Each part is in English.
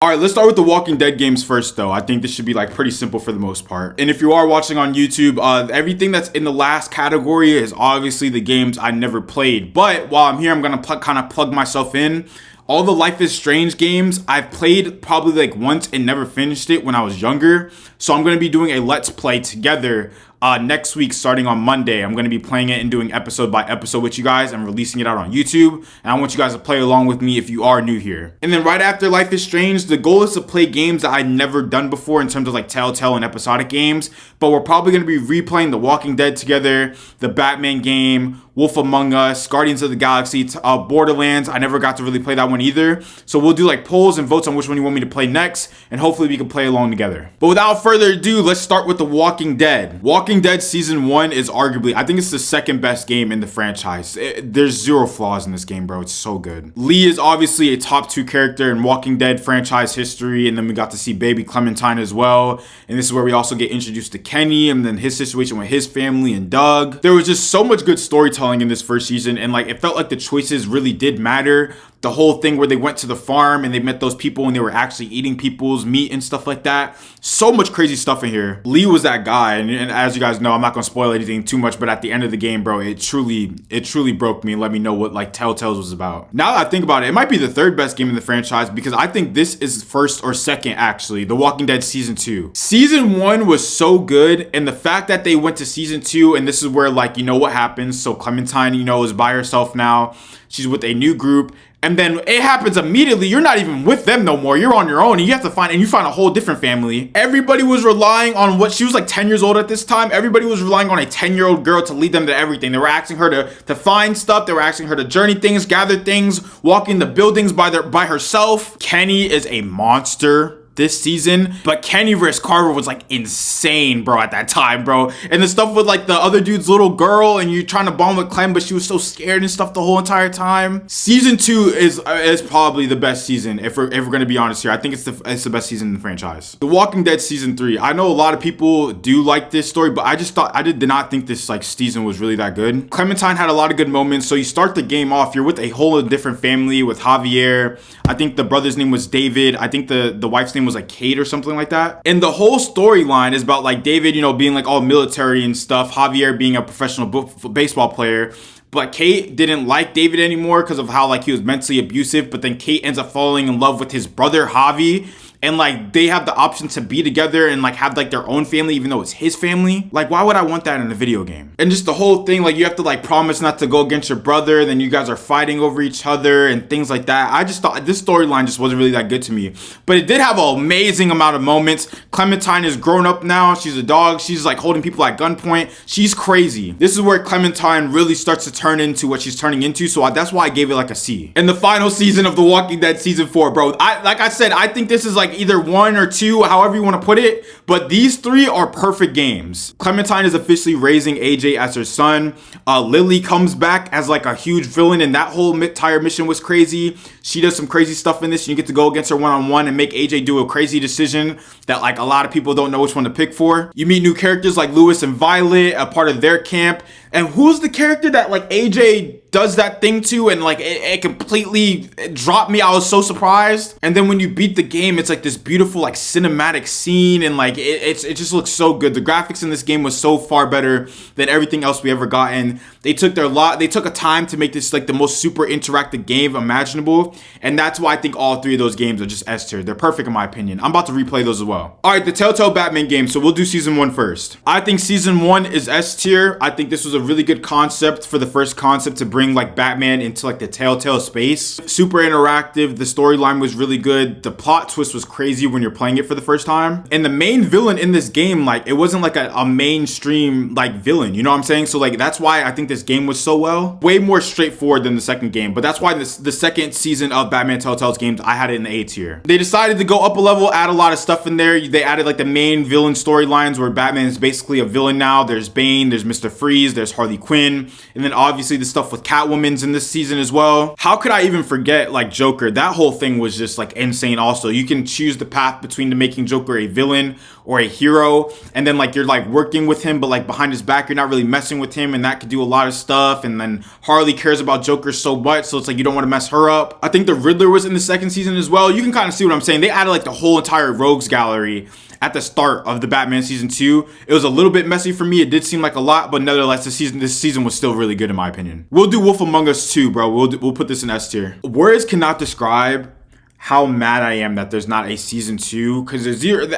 All right, let's start with the Walking Dead games first, though. I think this should be like pretty simple for the most part. And if you are watching on YouTube, everything that's in the last category is obviously the games I never played. But while I'm here, I'm gonna kind of plug myself in. All the Life is Strange games, I've played probably like once and never finished it when I was younger. So I'm going to be doing a Let's Play together next week starting on Monday. I'm going to be playing it and doing episode by episode with you guys and releasing it out on YouTube. And I want you guys to play along with me if you are new here. And then right after Life is Strange, the goal is to play games that I've never done before in terms of like Telltale and episodic games. But we're probably going to be replaying The Walking Dead together, the Batman game, Wolf Among Us, Guardians of the Galaxy, Borderlands. I never got to really play that one either. So we'll do like polls and votes on which one you want me to play next. And hopefully we can play along together. But without further ado, let's start with The Walking Dead. Walking Dead Season 1 is arguably, I think it's the second best game in the franchise. There's zero flaws in this game, bro. It's so good. Lee is obviously a top 2 character in Walking Dead franchise history. And then we got to see baby Clementine as well. And this is where we also get introduced to Kenny and then his situation with his family and Doug. There was just so much good storytelling in this first season, and like it felt like the choices really did matter. The whole thing where they went to the farm and they met those people and they were actually eating people's meat and stuff like that. So much crazy stuff in here. Lee was that guy, and as you guys know, I'm not gonna spoil anything too much, but at the end of the game, bro, it truly broke me and let me know what like Telltale's was about. Now that I think about it, it might be the third best game in the franchise because I think this is first or second actually. The Walking Dead Season 2. Season 1 was so good, and the fact that they went to Season 2, and this is where like, you know what happens. So Clementine, you know, is by herself now. She's with a new group. And then it happens immediately. You're not even with them no more. You're on your own and you have to find a whole different family. Everybody was relying on she was like 10 years old at this time. Everybody was relying on a 10-year-old girl to lead them to everything. They were asking her to find stuff. They were asking her to journey things, gather things, walk in the buildings by herself. Kenny is a monster this season, but Kenny vs. Carver was like insane, bro, at that time, bro. And the stuff with like the other dude's little girl and you trying to bond with Clem, but she was so scared and stuff the whole entire time. Season 2 is probably the best season if we're gonna be honest here. I think it's the best season in the franchise. The Walking Dead Season 3. I know a lot of people do like this story, but I did not think this like season was really that good. Clementine had a lot of good moments. So you start the game off, you're with a whole different family with Javier. I think the brother's name was David. I think the wife's name was like Kate or something like that. And the whole storyline is about like David, you know, being like all military and stuff, Javier being a professional baseball player. But Kate didn't like David anymore because of how like he was mentally abusive. But then Kate ends up falling in love with his brother Javi. And like they have the option to be together and like have like their own family even though it's his family. Like why would I want that in a video game? And just the whole thing, like you have to like promise not to go against your brother, then you guys are fighting over each other and things like that. I just thought this storyline just wasn't really that good to me. But it did have an amazing amount of moments. Clementine is grown up now. She's a dog. She's like holding people at gunpoint. She's crazy. This is where Clementine really starts to turn into what she's turning into. So that's why I gave it like a C. And the final season of The Walking Dead Season 4, bro. Like I said, I think this is like either 1 or 2, however you want to put it, but these 3 are perfect games. Clementine is officially raising AJ as her son. Lily comes back as like a huge villain, and that whole entire mission was crazy. She does some crazy stuff in this, and you get to go against her one-on-one and make AJ do a crazy decision that like a lot of people don't know which one to pick for. You meet new characters like Lewis and Violet, a part of their camp. And who's the character that like AJ does that thing to and like it completely dropped me? I was so surprised. And then when you beat the game, it's like this beautiful like cinematic scene, and like it just looks so good. The graphics in this game was so far better than everything else we ever gotten. They took a time to make this like the most super interactive game imaginable, and that's why I think all 3 of those games are just S tier. They're perfect in my opinion. I'm about to replay those as well. All right, the Telltale Batman game. So we'll do Season 1 first. I think Season 1 is S tier. I think this was a really good concept for the first concept to bring like Batman into like the Telltale space. Super interactive. The storyline was really good. The plot twist was crazy when you're playing it for the first time. And the main villain in this game, like it wasn't like a mainstream like villain, you know what I'm saying? So like that's why I think this game was so well. Way more straightforward than the second game, but that's why the second season of Batman Telltale's games, I had it in the A tier. They decided to go up a level, add a lot of stuff in there. They added like the main villain storylines where Batman is basically a villain now. There's Bane, there's Mr. Freeze, there's Harley Quinn, and then obviously the stuff with Catwoman's in this season as well. How could I even forget like Joker? That whole thing was just like insane also. You can choose the path between making Joker a villain or a hero, and then like you're like working with him, but like behind his back you're not really messing with him, and that could do a lot of stuff. And then Harley cares about Joker so much, so it's like you don't want to mess her up. I think the Riddler was in the second season as well. You can kind of see what I'm saying. They added like the whole entire rogues gallery at the start of the Batman season 2. It was a little bit messy for me. It did seem like a lot, but nevertheless, this season was still really good in my opinion. We'll do Wolf Among Us 2, bro. We'll put this in S tier. Words cannot describe how mad I am that there's not a season 2, because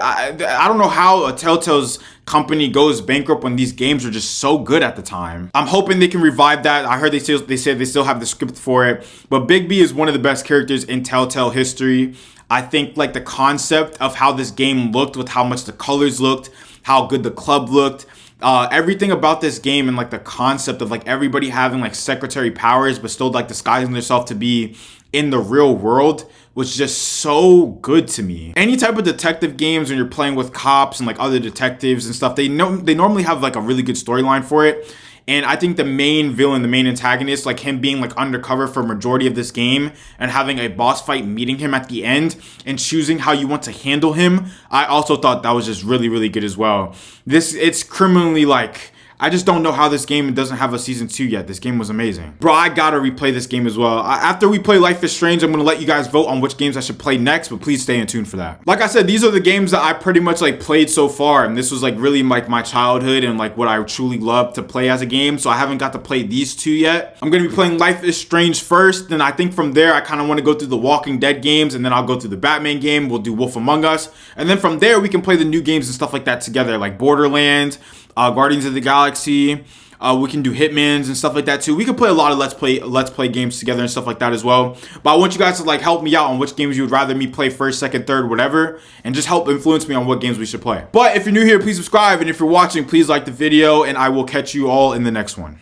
I don't know how a Telltale's company goes bankrupt when these games are just so good at the time. I'm hoping they can revive that. I heard they said they still have the script for it, but Big B is one of the best characters in Telltale history. I think like the concept of how this game looked, with how much the colors looked, how good the club looked, everything about this game, and like the concept of like everybody having like secretary powers but still like disguising themselves to be in the real world was just so good to me. Any type of detective games when you're playing with cops and like other detectives and stuff, they normally have like a really good storyline for it. And I think the main villain, the main antagonist, like him being like undercover for a majority of this game and having a boss fight meeting him at the end and choosing how you want to handle him, I also thought that was just really, really good as well. It's criminally like, I just don't know how this game doesn't have a season 2 yet. This game was amazing. Bro, I gotta replay this game as well. After we play Life is Strange, I'm gonna let you guys vote on which games I should play next, but please stay in tune for that. Like I said, these are the games that I pretty much like played so far, and this was like really like my childhood and like what I truly loved to play as a game, so I haven't got to play these 2 yet. I'm gonna be playing Life is Strange first, then I think from there I kind of want to go through the Walking Dead games, and then I'll go through the Batman game, we'll do Wolf Among Us, and then from there we can play the new games and stuff like that together, like Borderlands, Guardians of the Galaxy. We can do Hitmans and stuff like that too. We can play a lot of let's play games together and stuff like that as well. But I want you guys to like help me out on which games you would rather me play first, second, third, whatever, and just help influence me on what games we should play. But if you're new here, please subscribe, and if you're watching, please like the video, and I will catch you all in the next one.